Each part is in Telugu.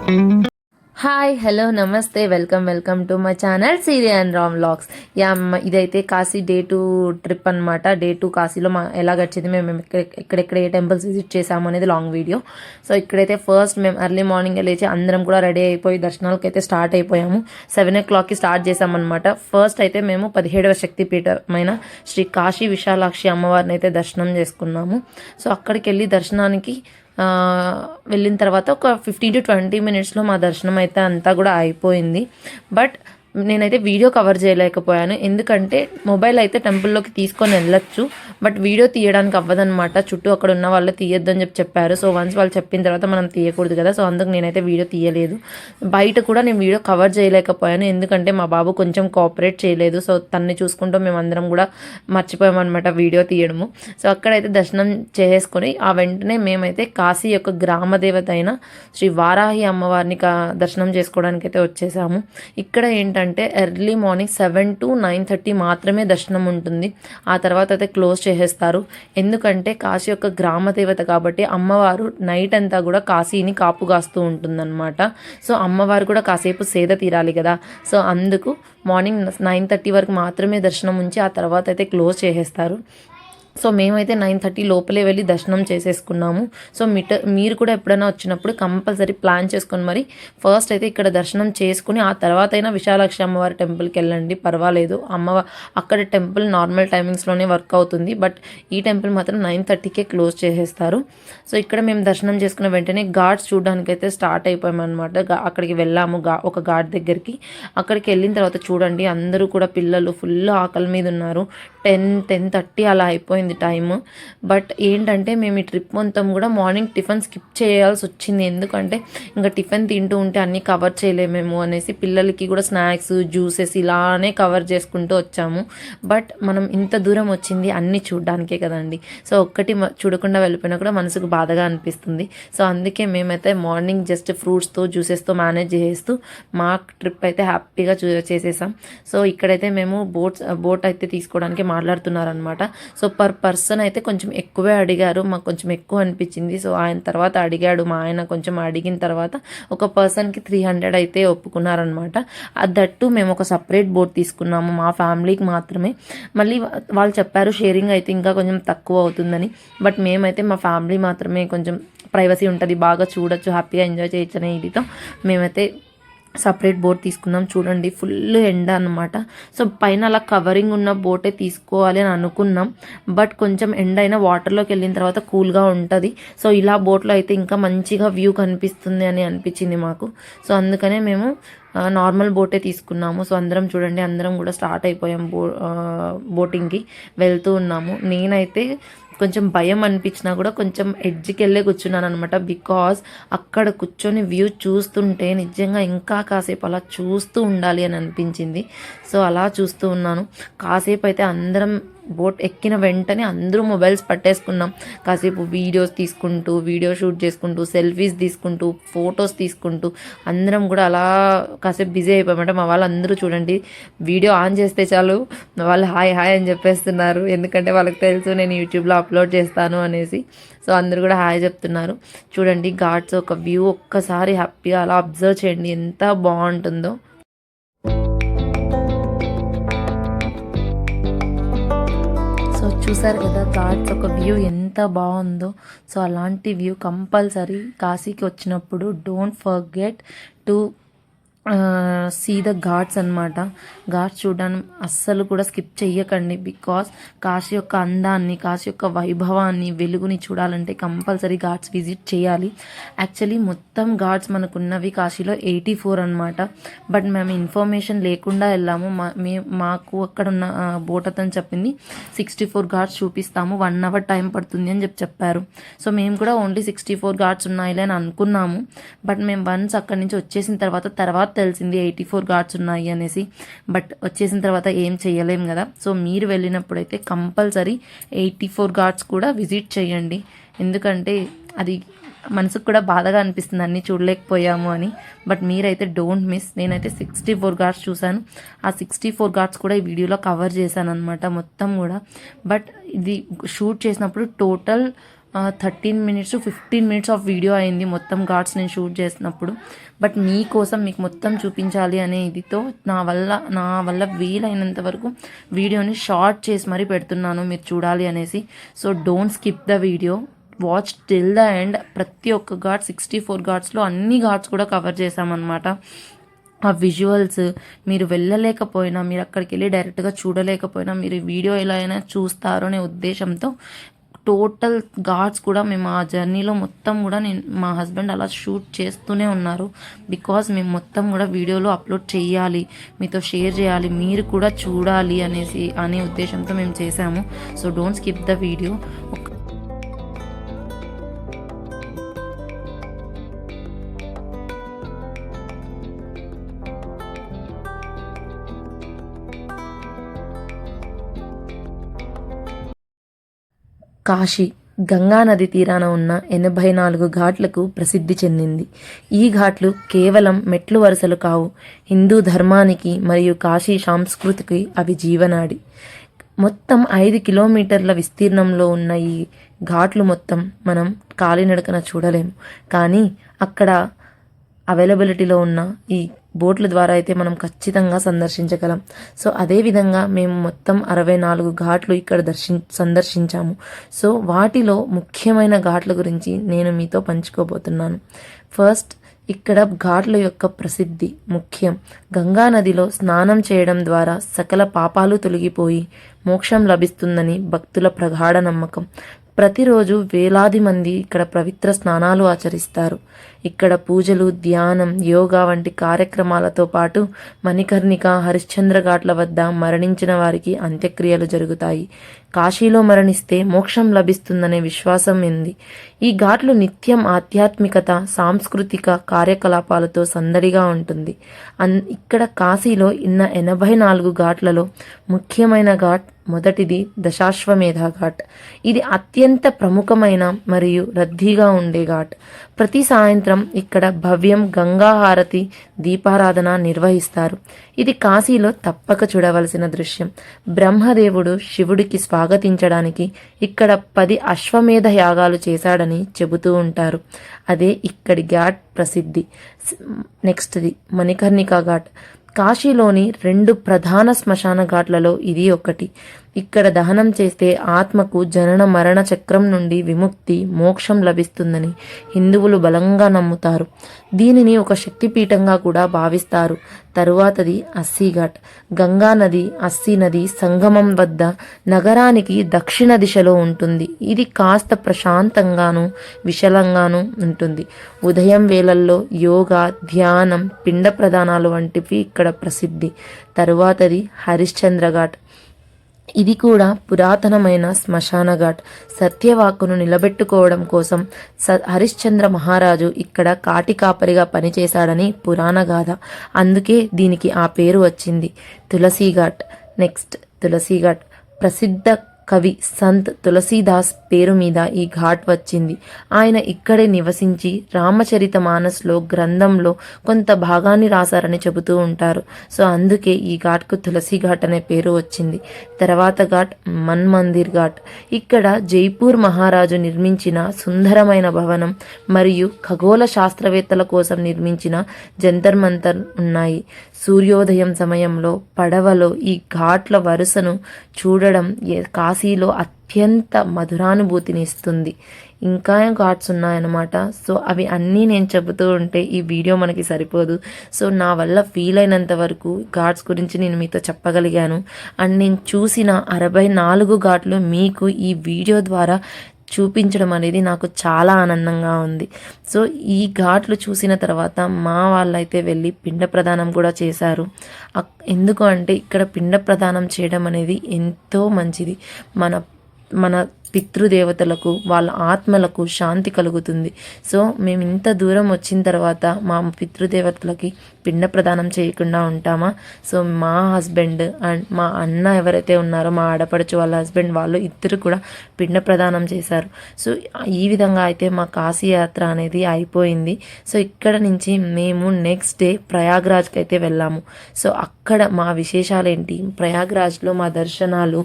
హాయ్ హలో నమస్తే welcome to my channel Siri and Ram vlogs. ఇదైతే కాశీ డే 2 ట్రిప్ అనమాట. డే 2 కాశీలో ఎలా గడిచింది, మేము ఎక్కడెక్కడ ఏ టెంపుల్స్ విజిట్ చేసాము అనేది లాంగ్ వీడియో. సో ఇక్కడైతే ఫస్ట్ మేము ఎర్లీ మార్నింగ్ లేచి అందరం కూడా రెడీ అయిపోయి దర్శనాలకు అయితే స్టార్ట్ అయిపోయాము. 7 o'clockకి స్టార్ట్ చేసామన్నమాట. ఫస్ట్ అయితే మేము 17వ శక్తిపీఠమైన శ్రీ కాశీ విశాలాక్షి అమ్మవారిని అయితే దర్శనం చేసుకున్నాము. సో అక్కడికి వెళ్ళి దర్శనానికి వెళ్ళిన తర్వాత ఒక 15 to 20 minutesలో మా దర్శనం అయితే అంతా కూడా అయిపోయింది. బట్ నేనైతే వీడియో కవర్ చేయలేకపోయాను, ఎందుకంటే మొబైల్ అయితే టెంపుల్లోకి తీసుకొని వెళ్ళొచ్చు, బట్ వీడియో తీయడానికి అవ్వదన్నమాట. చుట్టూ అక్కడ ఉన్న వాళ్ళు తీయొద్దని చెప్పారు. సో వన్స్ వాళ్ళు చెప్పిన తర్వాత మనం తీయకూడదు కదా, సో అందుకు నేనైతే వీడియో తీయలేదు. బయట కూడా నేను వీడియో కవర్ చేయలేకపోయాను, ఎందుకంటే మా బాబు కొంచెం కోఆపరేట్ చేయలేదు. సో తన్ని చూసుకుంటూ మేమందరం కూడా మర్చిపోయామన్నమాట వీడియో తీయడము. సో అక్కడైతే దర్శనం చేసుకొని ఆ వెంటనే మేమైతే కాశీ యొక్క గ్రామ దేవత అయిన శ్రీ వారాహి అమ్మవారిని దర్శనం చేసుకోవడానికి అయితే వచ్చేసాము. ఇక్కడ ఏంటంటే ఎర్లీ మార్నింగ్ 7 to 9:30 మాత్రమే దర్శనం ఉంటుంది. ఆ తర్వాత అయితే క్లోజ్ చేసేస్తారు, ఎందుకంటే కాశీ యొక్క గ్రామ దేవత కాబట్టి అమ్మవారు నైట్ అంతా కూడా కాశీని కాపుగాస్తూ ఉంటుందన్నమాట. సో అమ్మవారు కూడా కాసేపు సేద తీరాలి కదా, సో అందుకు మార్నింగ్ 9:30 వరకు మాత్రమే దర్శనం ఉంచి ఆ తర్వాత అయితే క్లోజ్ చేసేస్తారు. సో మేమైతే 9:30 లోపలే వెళ్ళి దర్శనం చేసేసుకున్నాము. సో మీరు కూడా ఎప్పుడైనా వచ్చినప్పుడు కంపల్సరీ ప్లాన్ చేసుకొని మరి ఫస్ట్ అయితే ఇక్కడ దర్శనం చేసుకుని ఆ తర్వాత అయినా విశాలాక్షి అమ్మవారి టెంపుల్కి వెళ్ళండి, పర్వాలేదు. అక్కడ టెంపుల్ నార్మల్ టైమింగ్స్లోనే వర్క్ అవుతుంది, బట్ ఈ టెంపుల్ మాత్రం 9:30కే క్లోజ్ చేసేస్తారు. సో ఇక్కడ మేము దర్శనం చేసుకున్న వెంటనే ఘాట్స్ చూడడానికి అయితే స్టార్ట్ అయిపోయామన్నమాట. అక్కడికి వెళ్ళాము ఒక ఘాట్ దగ్గరికి. అక్కడికి వెళ్ళిన తర్వాత చూడండి, అందరూ కూడా పిల్లలు ఫుల్ ఆకలి మీద ఉన్నారు. 10-10:30 అలా అయిపోయింది టైము. బట్ ఏంటంటే మేము ఈ ట్రిప్ మొత్తం కూడా మార్నింగ్ టిఫిన్ స్కిప్ చేయాల్సి వచ్చింది, ఎందుకంటే ఇంకా టిఫిన్ తింటూ ఉంటే అన్నీ కవర్ చేయలేమేమో అనేసి పిల్లలకి కూడా స్నాక్స్ జ్యూసెస్ ఇలానే కవర్ చేసుకుంటూ వచ్చాము. బట్ మనం ఇంత దూరం వచ్చింది అన్నీ చూడడానికే కదండి, సో ఒక్కటి చూడకుండా వెళ్ళిపోయినా కూడా మనసుకు బాధగా అనిపిస్తుంది. సో అందుకే మేమైతే మార్నింగ్ జస్ట్ ఫ్రూట్స్తో జ్యూసెస్తో మేనేజ్ చేస్తూ మా ట్రిప్ అయితే హ్యాపీగా చేసేసాం. సో ఇక్కడైతే మేము బోట్ అయితే తీసుకోవడానికి మాట్లాడుతున్నారనమాట. సో పర్ పర్సన్ అయితే కొంచెం ఎక్కువే అడిగారు, మాకు కొంచెం ఎక్కువ అనిపించింది. సో ఆయన తర్వాత అడిగాడు మా ఆయన, కొంచెం అడిగిన తర్వాత ఒక పర్సన్కి 300 అయితే ఒప్పుకున్నారనమాట. దట్టు మేము ఒక సపరేట్ బోట్ తీసుకున్నాము మా ఫ్యామిలీకి మాత్రమే. మళ్ళీ వాళ్ళు చెప్పారు షేరింగ్ అయితే ఇంకా కొంచెం తక్కువ అవుతుందని, బట్ మేమైతే మా ఫ్యామిలీ మాత్రమే, కొంచెం ప్రైవసీ ఉంటుంది, బాగా చూడొచ్చు, హ్యాపీగా ఎంజాయ్ చేయొచ్చు అనే ఇదితో మేమైతే సపరేట్ బోట్ తీసుకున్నాం. చూడండి ఫుల్ ఎండ అనమాట. సో పైన అలా కవరింగ్ ఉన్న బోటే తీసుకోవాలి అని అనుకున్నాం, బట్ కొంచెం ఎండ అయినా వాటర్లోకి వెళ్ళిన తర్వాత కూల్గా ఉంటుంది. సో ఇలా బోట్లో అయితే ఇంకా మంచిగా వ్యూ కనిపిస్తుంది అని అనిపించింది మాకు. సో అందుకనే మేము నార్మల్ బోటే తీసుకున్నాము. సో అందరం చూడండి, అందరం కూడా స్టార్ట్ అయిపోయాం బోటింగ్కి వెళ్తూ ఉన్నాము. నేనైతే కొంచెం భయం అనిపించినా కూడా కొంచెం ఎడ్జ్కి వెళ్ళే కూర్చున్నాను అనమాట, బికాజ్ అక్కడ కూర్చొని వ్యూ చూస్తుంటే నిజంగా ఇంకా కాసేపు అలా చూస్తూ ఉండాలి అని అనిపించింది. సో అలా చూస్తూ ఉన్నాను కాసేపు అయితే. అందరం బోట్ ఎక్కిన వెంటనే అందరూ మొబైల్స్ పట్టేసుకున్నాం. కాసేపు వీడియోస్ తీసుకుంటూ, వీడియో షూట్ చేసుకుంటూ, సెల్ఫీస్ తీసుకుంటూ, ఫొటోస్ తీసుకుంటూ అందరం కూడా అలా కాసేపు బిజీ అయిపోయామంటే మా వాళ్ళు అందరూ చూడండి, వీడియో ఆన్ చేస్తే చాలు వాళ్ళు హాయ్ హాయ్ అని చెప్పేస్తున్నారు, ఎందుకంటే వాళ్ళకి తెలుసు నేను యూట్యూబ్లో అప్లోడ్ చేస్తాను అనేసి. సో అందరూ కూడా హాయ్ చెప్తున్నారు. చూడండి ఘాట్స్ ఒక వ్యూ ఒక్కసారి హ్యాపీగా అలా అబ్జర్వ్ చేయండి, ఎంత బాగుంటుందో. చూసారు కదా ఘాట్స్ ఒక వ్యూ ఎంత బాగుందో. సో అలాంటి వ్యూ కంపల్సరీ కాశీకి వచ్చినప్పుడు don't forget to see the ghats అనమాట. ఘాట్స్ చూడడానికి అస్సలు కూడా స్కిప్ చెయ్యకండి, బికాస్ కాశీ యొక్క అందాన్ని, కాశీ యొక్క వైభవాన్ని, వెలుగుని చూడాలంటే కంపల్సరీ ఘాట్స్ విజిట్ చేయాలి. యాక్చువల్లీ మొత్తం ఘాట్స్ మనకున్నవి కాశీలో 84 అనమాట. బట్ మేము ఇన్ఫర్మేషన్ లేకుండా వెళ్ళాము. మాకు అక్కడ ఉన్న బోట్ అతను చెప్పింది 64 ఘాట్స్ చూపిస్తాము, 1 hour టైం పడుతుంది అని చెప్పారు. సో మేము కూడా ఓన్లీ 64 ఘాట్స్ ఉన్నాయిలే అని అనుకున్నాము. బట్ మేము వన్స్ అక్కడి నుంచి వచ్చేసిన తర్వాత తెలిసింది 84 ఘాట్స్ ఉన్నాయి అనేసి. బట్ వచ్చేసిన తర్వాత ఏం చేయలేం కదా. సో మీరు వెళ్ళినప్పుడైతే కంపల్సరీ 84 ఘాట్స్ కూడా విజిట్ చేయండి, ఎందుకంటే అది మనసుకు కూడా బాధగా అనిపిస్తుంది అన్నీ చూడలేకపోయాము అని. బట్ మీరైతే డోంట్ మిస్. నేనైతే 64 ఘాట్స్ చూశాను. ఆ 64 ఘాట్స్ కూడా ఈ వీడియోలో కవర్ చేశాను అనమాట మొత్తం కూడా. బట్ ఇది షూట్ చేసినప్పుడు total 13 to 15 minutes of video అయింది మొత్తం ఘాట్స్ నేను షూట్ చేసినప్పుడు. బట్ మీకోసం మీకు మొత్తం చూపించాలి అనే ఇదితో నా వల్ల వీలైనంత వరకు వీడియోని షార్ట్ చేసి మరీ పెడుతున్నాను మీరు చూడాలి అనేసి. So don't skip the video, watch till the end. ప్రతి ఒక్క ఘాట్ 64 ఘాట్స్లో అన్ని ఘాట్స్ కూడా కవర్ చేశామన్నమాట. ఆ విజువల్స్ మీరు వెళ్ళలేకపోయినా, మీరు అక్కడికి వెళ్ళి డైరెక్ట్గా చూడలేకపోయినా, మీరు ఈ వీడియో ఎలా అయినా చూస్తారు అనే ఉద్దేశంతో టోటల్ ఘాట్స్ కూడా మేము ఆ జర్నీలో మొత్తం కూడా మా హస్బెండ్ అలా షూట్ చేస్తూనే ఉన్నారు. బికాజ్ మేము మొత్తం కూడా వీడియోలో అప్లోడ్ చేయాలి, మీతో షేర్ చేయాలి, మీరు కూడా చూడాలి అనే ఉద్దేశంతో మేము చేసాము. So don't skip the video. Kashi Ganga నది తీరాన ఉన్న 84 ఘాట్లకు ప్రసిద్ధి చెందింది. ఈ ఘాట్లు కేవలం మెట్లు వరుసలు కావు, హిందూ ధర్మానికి మరియు కాశీ సంస్కృతికి అవి జీవనాడి. మొత్తం 5 కిలోమీటర్ల విస్తీర్ణంలో ఉన్న ఈ ఘాట్లు మొత్తం మనం కాలినడకన చూడలేము, కానీ అక్కడ అవైలబిలిటీలో ఉన్న ఈ బోట్ల ద్వారా అయితే మనం ఖచ్చితంగా సందర్శించగలం. సో అదేవిధంగా మేము మొత్తం 64 ఘాట్లు ఇక్కడ సందర్శించాము. సో వాటిలో ముఖ్యమైన ఘాట్ల గురించి నేను మీతో పంచుకోబోతున్నాను. ఫస్ట్, ఇక్కడ ఘాట్ల యొక్క ప్రసిద్ధి ముఖ్యం. గంగా నదిలో స్నానం చేయడం ద్వారా సకల పాపాలు తొలగిపోయి మోక్షం లభిస్తుందని భక్తుల ప్రగాఢ నమ్మకం. ప్రతిరోజు వేలాది మంది ఇక్కడ పవిత్ర స్నానాలు ఆచరిస్తారు. ఇక్కడ పూజలు, ధ్యానం, యోగా వంటి కార్యక్రమాలతో పాటు మణికర్ణిక, హరిశ్చంద్ర ఘాట్ల వద్ద మరణించిన వారికి అంత్యక్రియలు జరుగుతాయి. కాశీలో మరణిస్తే మోక్షం లభిస్తుందనే విశ్వాసం ఉంది. ఈ ఘాట్లు నిత్యం ఆధ్యాత్మికత, సాంస్కృతిక కార్యకలాపాలతో సందడిగా ఉంటుంది. ఇక్కడ కాశీలో ఉన్న 84 ఘాట్లలో ముఖ్యమైన ఘాట్ మొదటిది దశాశ్వమేధ ఘాట్. ఇది అత్యంత ప్రముఖమైన మరియు రద్దీగా ఉండే ఘాట్. ప్రతి సాయంత్రం ఇక్కడ భవ్యం గంగా హారతి, దీపారాధన నిర్వహిస్తారు. ఇది కాశీలో తప్పక చూడవలసిన దృశ్యం. బ్రహ్మదేవుడు శివుడికి స్వాగతించడానికి ఇక్కడ 10 అశ్వమేధ యాగాలు చేశాడని చెబుతూ ఉంటారు. అదే ఇక్కడి ఘాట్ ప్రసిద్ధి. నెక్స్ట్ది మణికర్ణిక ఘాట్. కాశీలోని 2 ప్రధాన శ్మశాన ఘాట్లలో ఇది ఒకటి. ఇక్కడ దహనం చేస్తే ఆత్మకు జనన మరణ చక్రం నుండి విముక్తి, మోక్షం లభిస్తుందని హిందువులు బలంగా నమ్ముతారు. దీనిని ఒక శక్తిపీఠంగా కూడా భావిస్తారు. తరువాతది అస్సీ ఘాట్. గంగా నది, అస్సీ నది సంగమం వద్ద నగరానికి దక్షిణ దిశలో ఉంటుంది. ఇది కాస్త ప్రశాంతంగాను విశాలంగాను ఉంటుంది. ఉదయం వేళల్లో యోగా, ధ్యానం, పిండ ప్రదానాలు వంటివి ఇక్కడ ప్రసిద్ధి. తరువాతది హరిశ్చంద్ర ఘాట్. ఇది కూడా పురాతనమైన శ్మశాన ఘాట్. సత్యవాక్కును నిలబెట్టుకోవడం కోసం హరిశ్చంద్ర మహారాజు ఇక్కడ కాటి కాపరిగా పనిచేశాడని పురాణ గాథ. అందుకే దీనికి ఆ పేరు వచ్చింది. తులసి ఘాట్. నెక్స్ట్ తులసి ఘాట్. ప్రసిద్ధ కవి సంత్ తులసీదాస్ పేరు మీద ఈ ఘాట్ వచ్చింది. ఆయన ఇక్కడే నివసించి రామచరిత మానస్లో గ్రంథంలో కొంత భాగాన్ని రాశారని చెబుతూ ఉంటారు. సో అందుకే ఈ ఘాట్కు తులసి ఘాట్ అనే పేరు వచ్చింది. తర్వాత ఘాట్ మన్మందిర్ ఘాట్. ఇక్కడ జైపూర్ మహారాజు నిర్మించిన సుందరమైన భవనం మరియు ఖగోళ శాస్త్రవేత్తల కోసం నిర్మించిన జంతర్ మంతర్ ఉన్నాయి. సూర్యోదయం సమయంలో పడవలో ఈ ఘాట్ల వరుసను చూడడం కాశీలో అత్యంత మధురానుభూతిని ఇస్తుంది. ఇంకా ఘాట్స్ ఉన్నాయన్నమాట. సో అవి అన్నీ నేను చెబుతూ ఉంటే ఈ వీడియో మనకి సరిపోదు. సో నా వల్ల ఫీల్ అయినంత వరకు ఘాట్స్ గురించి నేను మీతో చెప్పగలిగాను. అండ్ నేను చూసిన 64 ఘాట్లు మీకు ఈ వీడియో ద్వారా చూపించడం అనేది నాకు చాలా ఆనందంగా ఉంది. సో ఈ ఘాట్లు చూసిన తర్వాత మా వాళ్ళైతే వెళ్ళి పిండ ప్రదానం కూడా చేశారు. ఎందుకు అంటే ఇక్కడ పిండ ప్రదానం చేయడం అనేది ఎంతో మంచిది. మన పితృదేవతలకు, వాళ్ళ ఆత్మలకు శాంతి కలుగుతుంది. సో మేము ఇంత దూరం వచ్చిన తర్వాత మా పితృదేవతలకి పిండ ప్రదానం చేయకుండా ఉంటామా? సో మా హస్బెండ్ అండ్ మా అన్న ఎవరైతే ఉన్నారో మా ఆడపడుచు వాళ్ళ హస్బెండ్, వాళ్ళు ఇద్దరు కూడా పిండ ప్రదానం చేశారు. సో ఈ విధంగా అయితే మా కాశీ యాత్ర అనేది అయిపోయింది. సో ఇక్కడ నుంచి మేము నెక్స్ట్ డే ప్రయాగ్రాజ్కి అయితే వెళ్ళాము. సో అక్కడ మా విశేషాలు ఏంటి, ప్రయాగ్రాజ్లో మా దర్శనాలు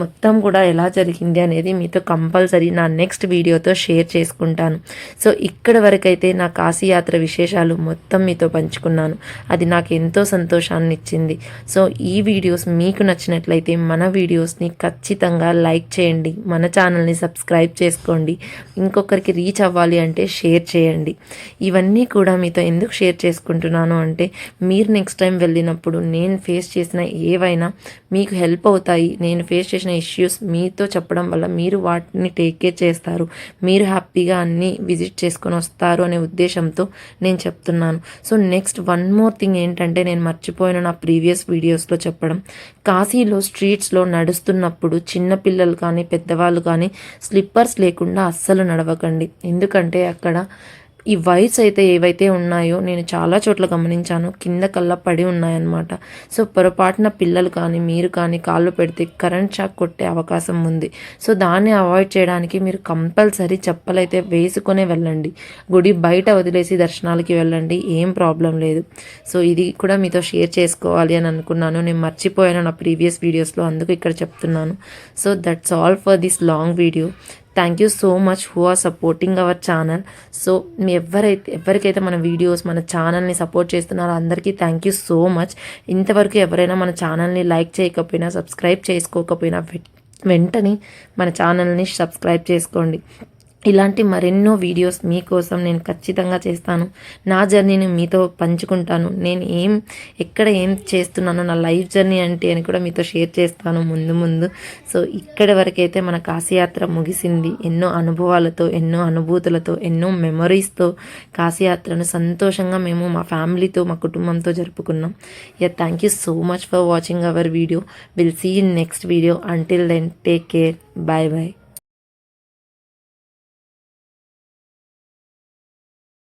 మొత్తం కూడా ఎలా జరిగింది అనేది మీతో కంపల్సరీ నా నెక్స్ట్ వీడియోతో షేర్ చేసుకుంటాను. సో ఇక్కడ వరకైతే నా కాశీ యాత్ర విశేషాలు మొత్తం మీతో పంచుకున్నాను. అది నాకు ఎంతో సంతోషాన్ని ఇచ్చింది. సో ఈ వీడియోస్ మీకు నచ్చినట్లయితే మన వీడియోస్ని ఖచ్చితంగా లైక్ చేయండి, మన ఛానల్ని సబ్స్క్రైబ్ చేసుకోండి, ఇంకొకరికి రీచ్ అవ్వాలి అంటే షేర్ చేయండి. ఇవన్నీ కూడా మీతో ఎందుకు షేర్ చేసుకుంటున్నాను అంటే మీరు నెక్స్ట్ టైం వెళ్ళినప్పుడు నేను ఫేస్ చేసిన ఏవైనా మీకు హెల్ప్ అవుతాయి. నేను ఫేస్ చేసిన ఇష్యూస్ మీతో చెప్పడం వల్ల మీరు వాటిని టేక్ కేర్ చేస్తారు, మీరు హ్యాపీగా అన్నీ విజిట్ చేసుకొని వస్తారు అనే ఉద్దేశంతో నేను చెప్తున్నాను. So next one more thing ఏంటంటే నేను మర్చిపోయిన నా ప్రీవియస్ వీడియోస్లో చెప్పడం, కాశీలో స్ట్రీట్స్లో నడుస్తున్నప్పుడు చిన్నపిల్లలు కానీ పెద్దవాళ్ళు కానీ స్లిప్పర్స్ లేకుండా అస్సలు నడవకండి. ఎందుకంటే అక్కడ ఈ వైర్స్ అయితే ఏవైతే ఉన్నాయో నేను చాలా చోట్ల గమనించాను, కింద కల్లా పడి ఉన్నాయన్నమాట. సో పొరపాటున పిల్లలు కానీ మీరు కానీ కాళ్ళు పెడితే కరెంట్ షాక్ కొట్టే అవకాశం ఉంది. సో దాన్ని అవాయిడ్ చేయడానికి మీరు కంపల్సరీ చెప్పలైతే వేసుకొనే వెళ్ళండి. గుడి బయట వదిలేసి దర్శనాలకి వెళ్ళండి, ఏం ప్రాబ్లం లేదు. సో ఇది కూడా మీతో షేర్ చేసుకోవాలి అని అనుకున్నాను. నేను మర్చిపోయాను నా ప్రీవియస్ వీడియోస్లో, అందుకు ఇక్కడ చెప్తున్నాను. So that's all for this long video. Thank you so much who are supporting our channel. So మీ ఎవరికైతే మన వీడియోస్ మన ఛానల్ని సపోర్ట్ చేస్తున్నారో అందరికీ థ్యాంక్ యూ సో మచ్. ఇంతవరకు ఎవరైనా మన ఛానల్ని లైక్ చేయకపోయినా సబ్స్క్రైబ్ చేసుకోకపోయినా వెంటనే మన ఛానల్ని సబ్స్క్రైబ్ చేసుకోండి. ఇలాంటి మరెన్నో వీడియోస్ మీకోసం నేను ఖచ్చితంగా చేస్తాను. నా జర్నీని మీతో పంచుకుంటాను. నేను ఎక్కడ ఏం చేస్తున్నానో నా లైఫ్ జర్నీ అంటే అని కూడా మీతో షేర్ చేస్తాను ముందు. సో ఇక్కడి వరకైతే మన కాశీయాత్ర ముగిసింది. ఎన్నో అనుభవాలతో, ఎన్నో అనుభూతులతో, ఎన్నో మెమరీస్తో కాశీయాత్రను సంతోషంగా మేము మా ఫ్యామిలీతో, మా కుటుంబంతో జరుపుకున్నాం. Thank you so much for watching our video. Will see in next video. Until then take care. Bye bye.